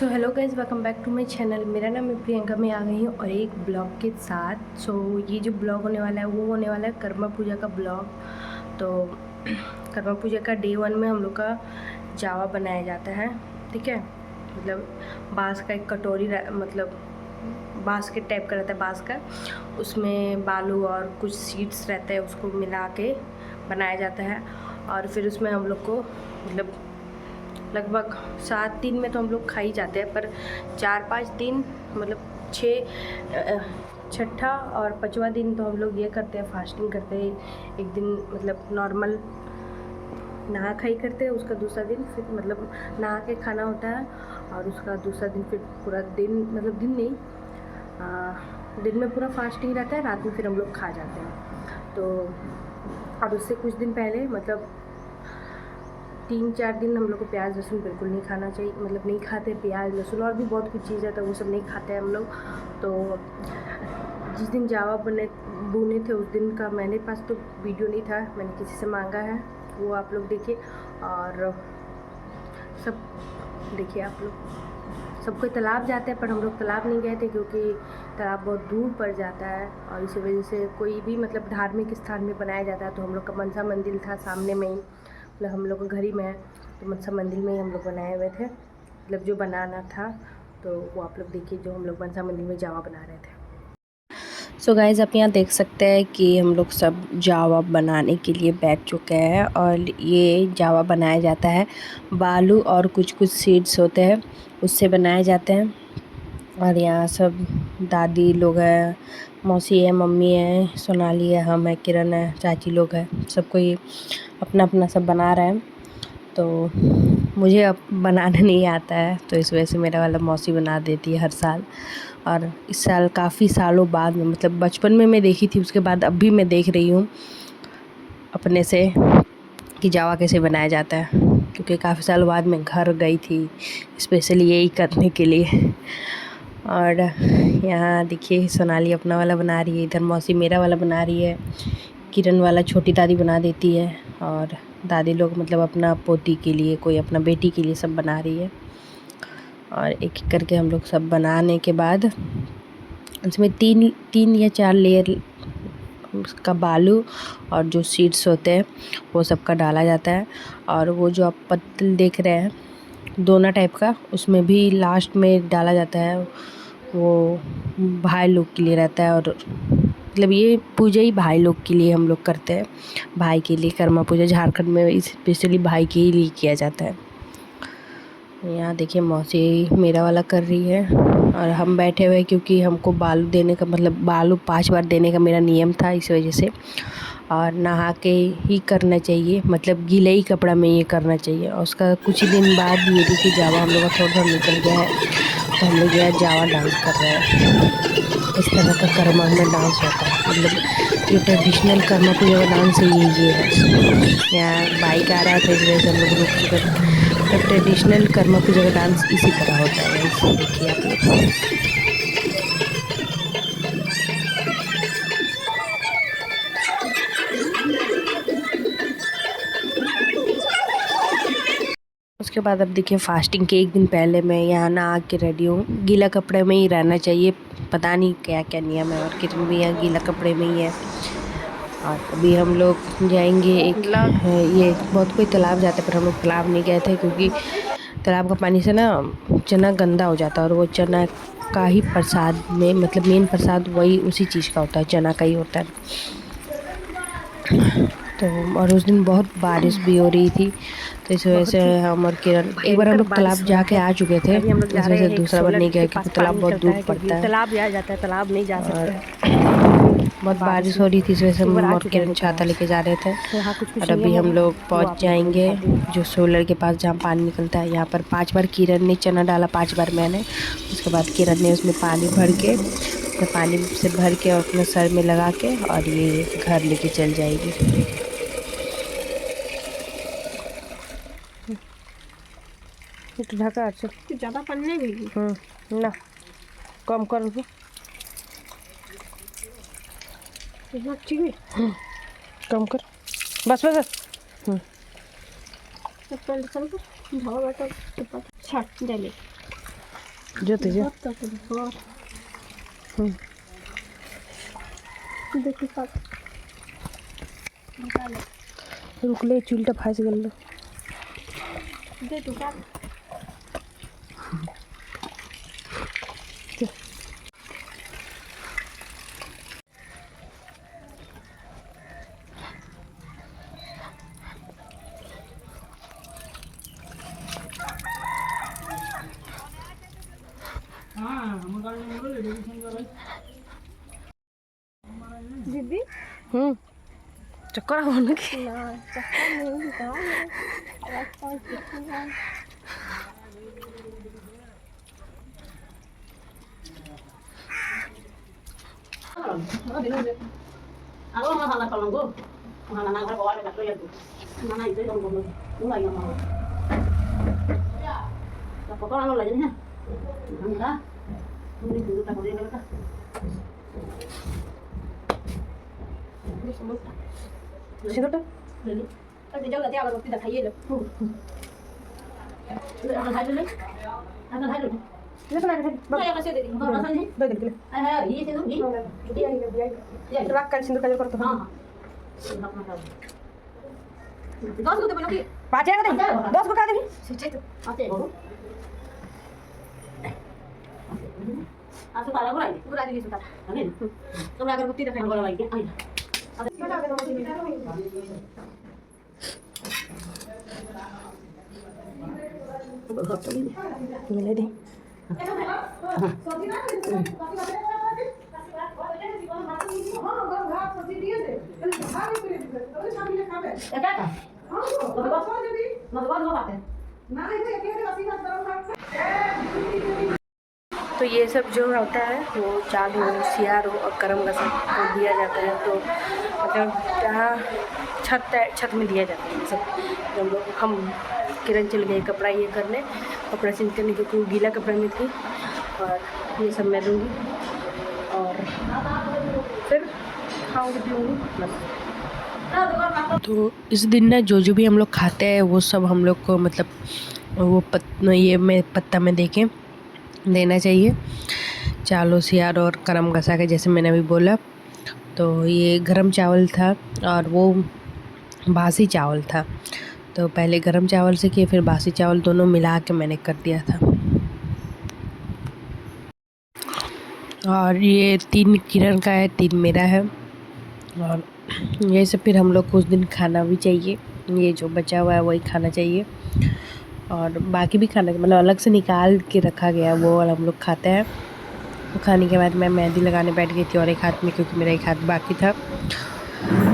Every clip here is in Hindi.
So hello guys, welcome back to my channel. मेरा नाम है प्रियंका। मैं आ गई हूँ और एक ब्लॉग के साथ। सो ये जो ब्लॉग होने वाला है वो होने वाला है कर्मा पूजा का ब्लॉग। तो कर्मा पूजा का डे 1 में हम लोग का जावा बनाया जाता है, ठीक है। मतलब बाँस का एक कटोरी मतलब बाँस के टाइप का रहता है, बाँस का, उसमें बालू और कुछ सीड्स रहते हैं, उसको मिला के बनाया जाता है। और फिर उसमें हम लोग को मतलब लगभग 7 दिन में तो हम लोग खा ही जाते हैं, पर 4-5 दिन मतलब 6 और 5वां दिन तो हम लोग ये करते हैं, फास्टिंग करते हैं। एक दिन मतलब नॉर्मल नहा खाई करते हैं, उसका दूसरा दिन फिर मतलब नहा के खाना होता है, और उसका दूसरा दिन फिर पूरा दिन मतलब दिन नहीं, दिन में पूरा फास्टिंग रहता है, रात में फिर हम लोग खा जाते हैं। तो और उससे कुछ दिन पहले मतलब 3-4 दिन हम लोग को प्याज लहसुन बिल्कुल नहीं खाना चाहिए, मतलब नहीं खाते प्याज लहसुन, और भी बहुत कुछ चीज़ है तो वो सब नहीं खाते हैं हम लोग। तो जिस दिन जावा बुने थे उस दिन का मेरे पास तो वीडियो नहीं था, मैंने किसी से मांगा है, वो आप लोग देखिए। और सब देखिए आप लोग। सब कोई तालाब जाते हैं पर हम लोग तालाब नहीं गए थे, क्योंकि तालाब बहुत दूर पड़ जाता है, और इसी वजह से कोई भी मतलब धार्मिक स्थान में बनाया जाता है। तो हम लोग का मनसा मंदिर था सामने में ही, मतलब हम लोग का घर ही में है, तो मनसा मंदिर में ही हम लोग बनाए हुए थे, मतलब जो बनाना था। तो वो आप लोग देखिए, जो हम लोग मनसा मंदिर में जावा बना रहे थे। सो गाइज़, आप यहाँ देख सकते हैं कि हम लोग सब जावा बनाने के लिए बैठ चुके हैं, और ये जावा बनाया जाता है बालू और कुछ कुछ सीड्स होते हैं उससे बनाए जाते हैं। और यहाँ सब दादी लोग हैं, मौसी है, मम्मी है, सोनाली है, हम है, किरण है, चाची लोग हैं, सब कोई अपना अपना सब बना रहे हैं। तो मुझे अब बनाना नहीं आता है, तो इस वजह से मेरा वाला मौसी बना देती है हर साल। और इस साल काफ़ी सालों बाद में, मतलब बचपन में मैं देखी थी, उसके बाद अभी मैं देख रही हूँ अपने से कि जावा कैसे बनाया जाता है, क्योंकि काफ़ी सालों बाद मैं घर गई थी स्पेशली यही करने के लिए। और यहाँ देखिए सोनाली अपना वाला बना रही है, इधर मौसी मेरा वाला बना रही है, किरण वाला छोटी दादी बना देती है, और दादी लोग मतलब अपना पोती के लिए, कोई अपना बेटी के लिए सब बना रही है। और एक एक करके हम लोग सब बनाने के बाद इसमें 3 या 4 लेयर उसका बालू और जो सीड्स होते हैं वो सबका डाला जाता है। और वो जो आप पत्तल देख रहे हैं दोना टाइप का, उसमें भी लास्ट में डाला जाता है, वो भाई लोग के लिए रहता है। और मतलब ये पूजा ही भाई लोग के लिए हम लोग करते हैं, भाई के लिए कर्मा पूजा झारखंड में स्पेशली भाई के ही लिए किया जाता है। यहाँ देखिए मौसी मेरा वाला कर रही है, और हम बैठे हुए क्योंकि हमको बालू देने का मतलब बालू 5 बार देने का मेरा नियम था, इस वजह से। और नहा के ही करना चाहिए, मतलब गीले ही कपड़ा में ये करना चाहिए। और उसका कुछ दिन बाद ये देखिए जावा हम लोग का थोड़ा थोड़ा निकल गया है, तो हम लोग यहाँ जावा डांस कर रहे हैं। इस तरह का कर्मा में डांस होता है, मतलब जो ट्रेडिशनल कर्मा पूजा का डांस है ये है। यहाँ बाइक आ रहा था इस वजह से हम लोग रुक चुके थे। मतलब ट्रेडिशनल कर्मा पूजा का डांस इसी तरह होता है, इसे देखिए आप लोग। उसके बाद अब देखिए फास्टिंग के एक दिन पहले मैं यहाँ नहा के रेडी हूँ, गीला कपड़े में ही रहना चाहिए, पता नहीं क्या क्या नियम है। और किरण भी यहाँ गीला कपड़े में ही है। और अभी हम लोग जाएंगे एक ये बहुत कोई तालाब जाते पर हम लोग तालाब नहीं गए थे, क्योंकि तालाब का पानी से ना चना गंदा हो जाता है, और वो चना का ही प्रसाद में मतलब मेन प्रसाद वही उसी चीज़ का होता है, चना का ही होता है। तो और उस दिन बहुत बारिश भी हो रही थी, तो इस वजह से हम और किरण एक बार हम लोग तालाब जाके आ चुके थे, इस वजह से दूसरा बार नहीं गए, क्योंकि तालाब बहुत दूर पड़ता है, तालाब जाता है, तालाब नहीं जा सकते हैं। बहुत बारिश हो रही थी, इस वजह से हम और किरण छाता लेके जा रहे थे। यहाँ कुछ और अभी हम लोग पहुंच जाएंगे जो सोलर के पास जहाँ पानी निकलता है। यहाँ पर 5 बार किरण ने चना डाला, 5 बार मैंने। उसके बाद किरण ने उसमें पानी भर के और अपने सर में लगा के और ये घर लेके चल जाएगी। ढका ज़्यादा पानी नहीं भीगी ना कम कर दो, ठीक है, कम कर, बस बस बस। पहले चल कर ढाबा बैठा छाट डाले। जो तुझे देखो पास रुक ले, चुलटा फांस गल दे तू पास दीदी चक्कर आने की ना चक्कर नहीं था रास्ता कितना Ako mahanap ka lang go. Mahanap na ko wala ka to yan. Mana ito yung gulo. Wala yung mga. Tapos ko ano lagi niya. Handa. Hindi ko ta ko din ka. sino to? Dali. अरे जब लगे अगर रोटी दिखाइए लो Ano tayo dali? Ano tayo dali? ले बना के मैं कैसे दे दी Ano tayo dali? दे दे Ay ay, ini sino ni? दिया ही दिया Ya. तो रख कर सिंदूर काजल करतो हां. Sinap na daw. Dos ko te panoki. पाँच आएगा दे 10 को का देगी Ate ko. Aso para buray. पूरा दी सुता Ano? तो मैं अगरबत्ती दिखाई Ano wala lagi? Ay. मिले दे Ekaka. Madhuba dua baate. तो ये सब जो होता है वो चाल हो, सियार हो और करम गसा को दिया जाता है। तो मतलब जहाँ छत में दिया जाता है सब। जब लोग हम किरण चल गए कपड़ा ये करने, कपड़ा सिल करने, क्योंकि वो गीला कपड़ा में थी, और ये सब मैं दूँगी और फिर खाऊँगी पीऊँगी बस। तो इस दिन ना जो भी हम लोग खाते हैं वो सब हम लोग को मतलब वो ये में पत्ता में देके देना चाहिए, चालो सियार और करम गसा के, जैसे मैंने अभी बोला। तो ये गरम चावल था और वो बासी चावल था। तो पहले गरम चावल से किए, फिर बासी चावल, दोनों मिला के मैंने कर दिया था। और ये 3 किरण का है, 3 मेरा है। और ये सब फिर हम लोग को उस दिन खाना भी चाहिए, ये जो बचा हुआ है वही खाना चाहिए। और बाकी भी खाना मतलब अलग से निकाल के रखा गया, वो वाला हम लोग खाते हैं। वो खाने के बाद मैं मेहंदी लगाने बैठ गई थी और एक हाथ में, क्योंकि मेरा एक हाथ बाकी था।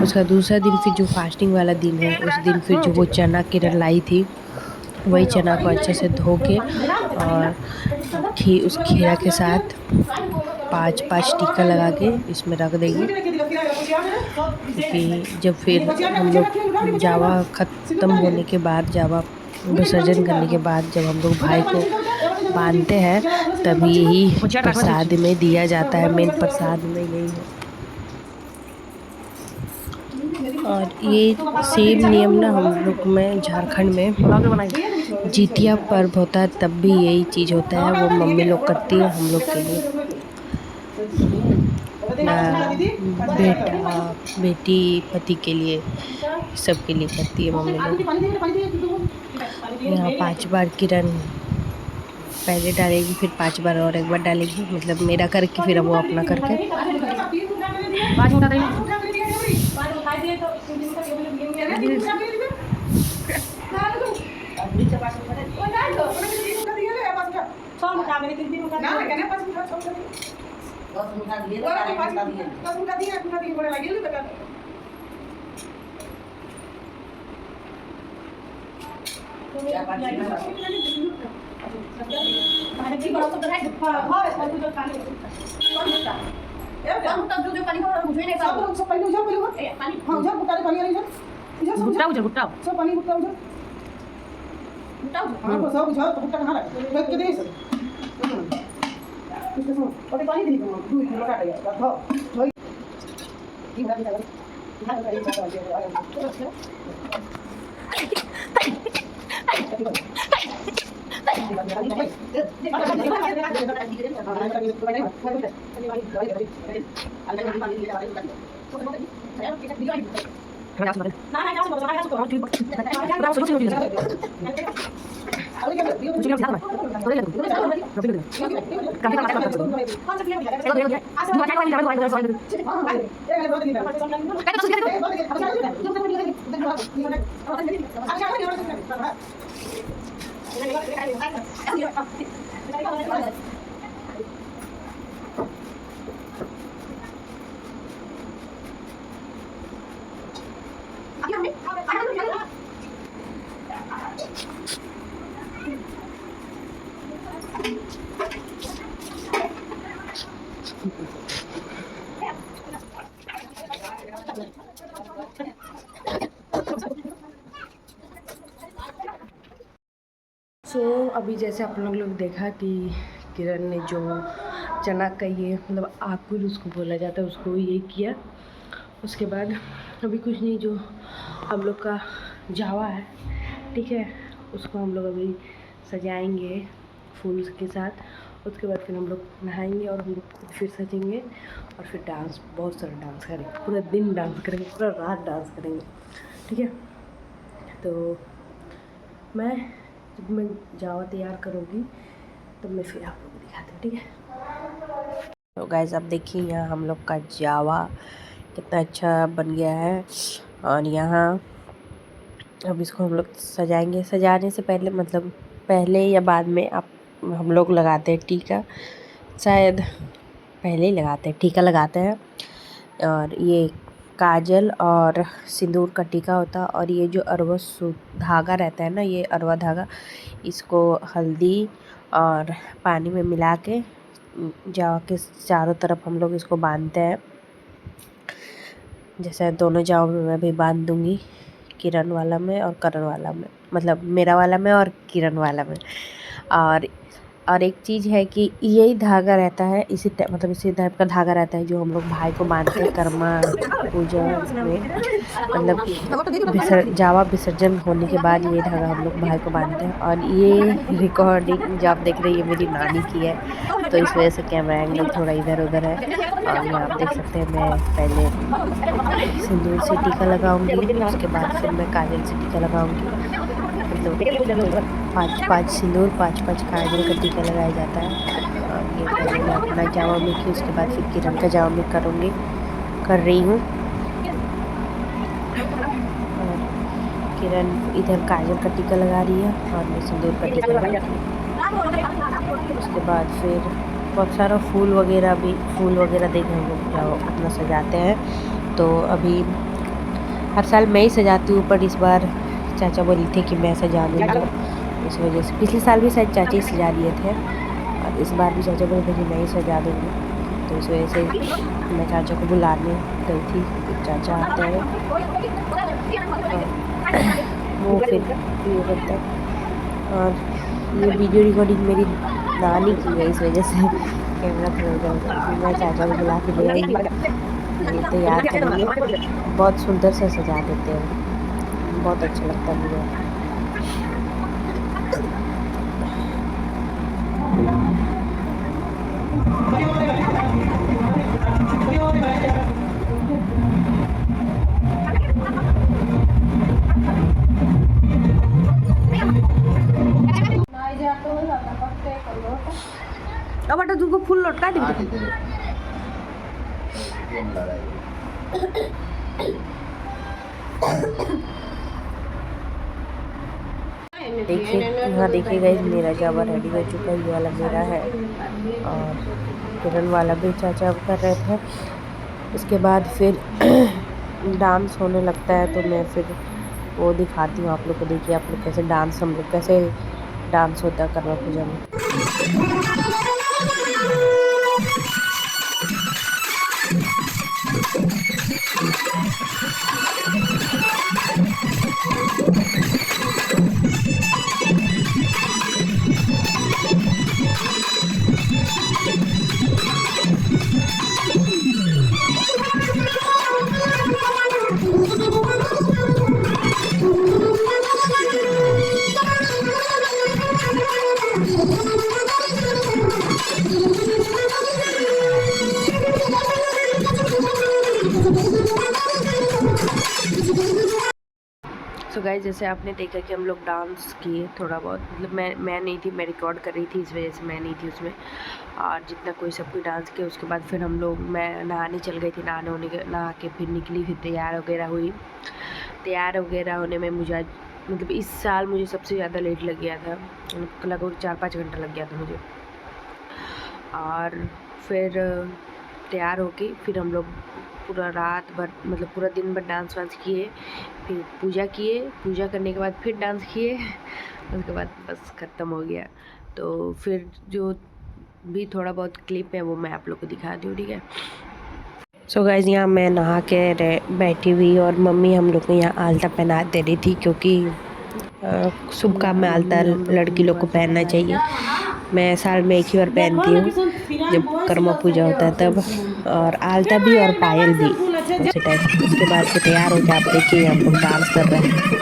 उसका दूसरा दिन फिर जो फास्टिंग वाला दिन है, उस दिन फिर जो वो चना किरण लाई थी, वही चना को अच्छे से धो के और उस खीरा के साथ 5-5 टीका लगा के इसमें रख देगी। क्योंकि जब फिर हम लोग जावा ख़त्म होने के बाद, जावा विसर्जन करने के बाद जब हम लोग भाई को बांधते हैं, तभी यही प्रसाद में दिया जाता है। मेन प्रसाद में यही है। और ये सेम नियम ना हम लोग में झारखंड में जितिया पर्व होता है तब भी यही चीज़ होता है। वो मम्मी लोग करती है हम लोग के लिए, बेटा बेटी पति के लिए, सबके लिए करती है मम्मी लोग। यहाँ 5 बार किरण पहले डालेगी, फिर 5 बार और एक बार डालेगी, मतलब मेरा करके फिर वो अपना करके। अभी जैसे आप लोग देखा कि किरण ने जो चना का ये मतलब आकुर उसको बोला जाता है उसको ये किया। उसके बाद अभी कुछ नहीं, जो हम लोग का जावा है, ठीक है, उसको हम लोग अभी सजाएंगे फूल के साथ। उसके बाद फिर हम लोग नहाएंगे और हम लोग फिर सजेंगे और फिर डांस, बहुत सारा डांस करेंगे, पूरा दिन डांस करेंगे, पूरा रात डांस करेंगे, ठीक है। तो जब मैं जावा तैयार करूँगी तब मैं फिर आप लोग को दिखाती हूँ, ठीक है। तो गाइस आप देखिए यहाँ हम लोग का जावा कितना अच्छा बन गया है। और यहाँ अब इसको हम लोग सजाएंगे। सजाने से पहले मतलब पहले या बाद में हम लोग लगाते हैं टीका, शायद पहले ही लगाते हैं, टीका लगाते हैं। और ये काजल और सिंदूर का टीका होता है। और ये जो अरवा धागा रहता है ना, ये अरवा धागा, इसको हल्दी और पानी में मिला के जावा के चारों तरफ हम लोग इसको बांधते हैं। जैसे दोनों जावा में मैं भी बांध दूँगी, किरण वाला में और करण वाला में, मतलब मेरा वाला में और किरण वाला में। और एक चीज़ है कि यही धागा रहता है, इसी टाइप का धागा रहता है जो हम लोग भाई को बांधते हैं कर्मा पूजा में। मतलब जावा विसर्जन होने के बाद ये धागा हम लोग भाई को बांधते हैं। और ये रिकॉर्डिंग जो आप देख रहे हैं ये मेरी नानी की है, तो इस वजह से कैमरा एंगल थोड़ा इधर उधर है। और यहाँ आप देख सकते हैं मैं पहले सिंदूर से टीका लगाऊंगी, उसके बाद फिर मैं काजल से टीका लगाऊंगी। मतलब 5 सिंदूर 5 काजल का टीका लगाया जाता है। और ये पहले मैं अपना जावा में की, उसके बाद फिर किरण का जावा में कर रही हूँ। और किरण इधर काजल का टीका लगा रही है और मैं सिंदूर का टीका लगा रही हूँ। उसके बाद फिर बहुत सारा फूल वगैरह देकर हम लोग जावा अपना सजाते हैं। तो अभी हर साल मैं ही सजाती हूँ, पर इस बार चाचा बोले थे कि मैं सजा दूँगी, इस वजह से। पिछले साल भी शायद चाचा ही सजा दिए थे और इस बार भी चाचा बोले थे कि मैं ही सजा दूँगी, तो इस वजह से मैं चाचा को बुलाने गई थी। चाचा आते हैं वो फिर ये करते हैं। और ये वीडियो रिकॉर्डिंग मेरी नानी की है, इस वजह से कैमरा थोड़ा मैं चाचा को बुला के ले आएंगी, तैयार करेंगे। बहुत सुंदर से सजा देते हैं, बहुत अच्छा लगता है मुझे। अब बटा तुमको फूल लौटा दी। देखिए यहाँ देखिए गाइस मेरा जावा रेडी हो चुका है, ये वाला मेरा है और किरण वाला भी चाचा कर रहे थे। इसके बाद फिर डांस होने लगता है, तो मैं फिर वो दिखाती हूँ आप लोग को। देखिए आप लोग कैसे डांस होता है करवा पूजा में। गाइस जैसे आपने देखा कि हम लोग डांस किए थोड़ा बहुत, मतलब मैं नहीं थी, मैं रिकॉर्ड कर रही थी, इस वजह से मैं नहीं थी उसमें। और जितना कोई सब कोई डांस किया, उसके बाद फिर हम लोग, मैं नहाने चल गई थी, नहा के फिर निकली, फिर तैयार वगैरह हुई। तैयार वगैरह होने में मुझे मतलब इस साल मुझे सबसे ज़्यादा लेट लग गया था, लगभग 4-5 घंटा लग गया था मुझे। और फिर तैयार होके फिर हम लोग पूरा रात भर, मतलब पूरा दिन भर डांस वांस किए, फिर पूजा किए, पूजा करने के बाद फिर डांस किए, उसके बाद बस ख़त्म हो गया। तो फिर जो भी थोड़ा बहुत क्लिप है वो मैं आप लोग को दिखाती हूँ, ठीक है। सो गाइज़ यहाँ मैं नहा के बैठी हुई और मम्मी हम लोग को यहाँ आलता पहना दे रही थी, क्योंकि शुभ काम में आलता लड़की लोग को पहनना चाहिए। मैं साल में एक ही बार पहनती हूँ जब कर्मा पूजा होता है तब, और आलता भी और पायल भी उसी टाइम। उसके बाद से तैयार होकर आप देखिए हम लोग डांस कर रहे हैं।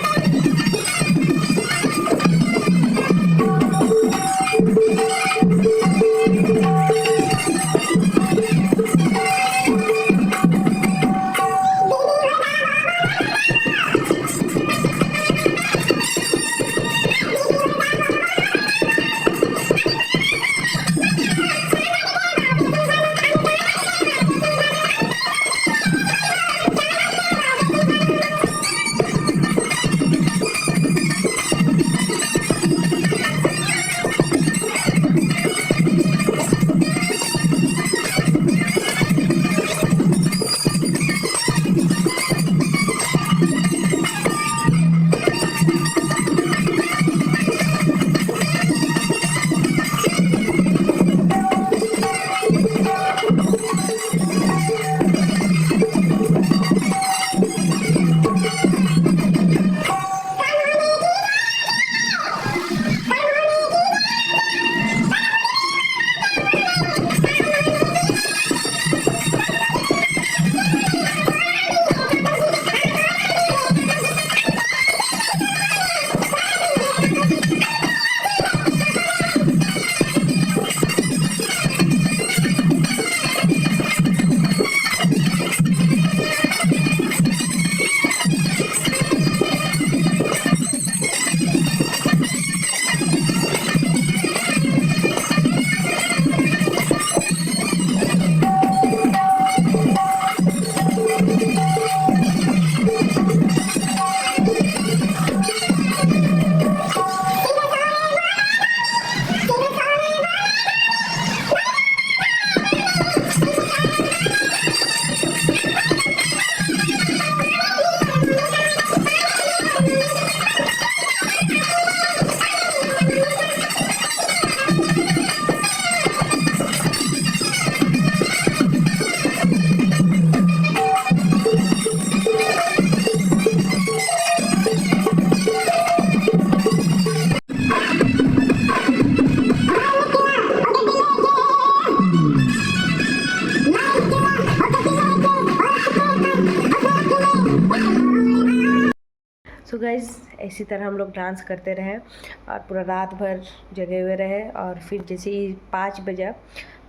सो गाइज़ इसी तरह हम लोग डांस करते रहे और पूरा रात भर जगे हुए रहे। और फिर जैसे ही 5 बजा,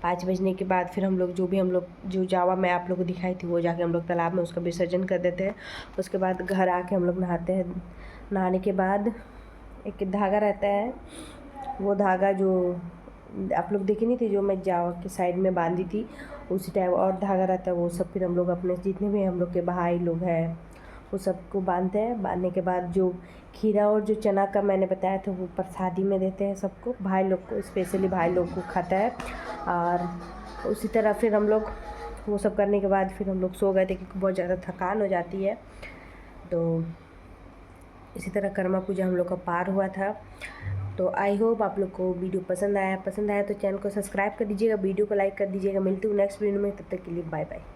5 बजने के बाद फिर हम लोग जो जावा मैं आप लोग को दिखाई थी वो जाके हम लोग तालाब में उसका विसर्जन कर देते हैं। उसके बाद घर आके हम लोग नहाते हैं। नहाने के बाद एक धागा रहता है, वो धागा जो आप लोग देखे नहीं थे, जो मैं जावा के साइड में बांधी थी, उसी टाइप और धागा रहता है, वो सब फिर हम लोग अपने जितने भी हम लोग के भाई लोग हैं वो सबको बांधते हैं। बांधने के बाद जो खीरा और जो चना का मैंने बताया था वो प्रसादी में देते हैं सबको, भाई लोग को, स्पेशली भाई लोग को खाता है। और उसी तरह फिर हम लोग वो सब करने के बाद फिर हम लोग सो गए थे, क्योंकि बहुत ज़्यादा थकान हो जाती है। तो इसी तरह कर्मा पूजा हम लोग का पार हुआ था। तो आई होप आप लोग को वीडियो पसंद आया तो चैनल को सब्सक्राइब कर दीजिएगा, वीडियो को लाइक कर दीजिएगा। मिलती हूँ नेक्स्ट वीडियो में, तब तक के लिए बाय बाय।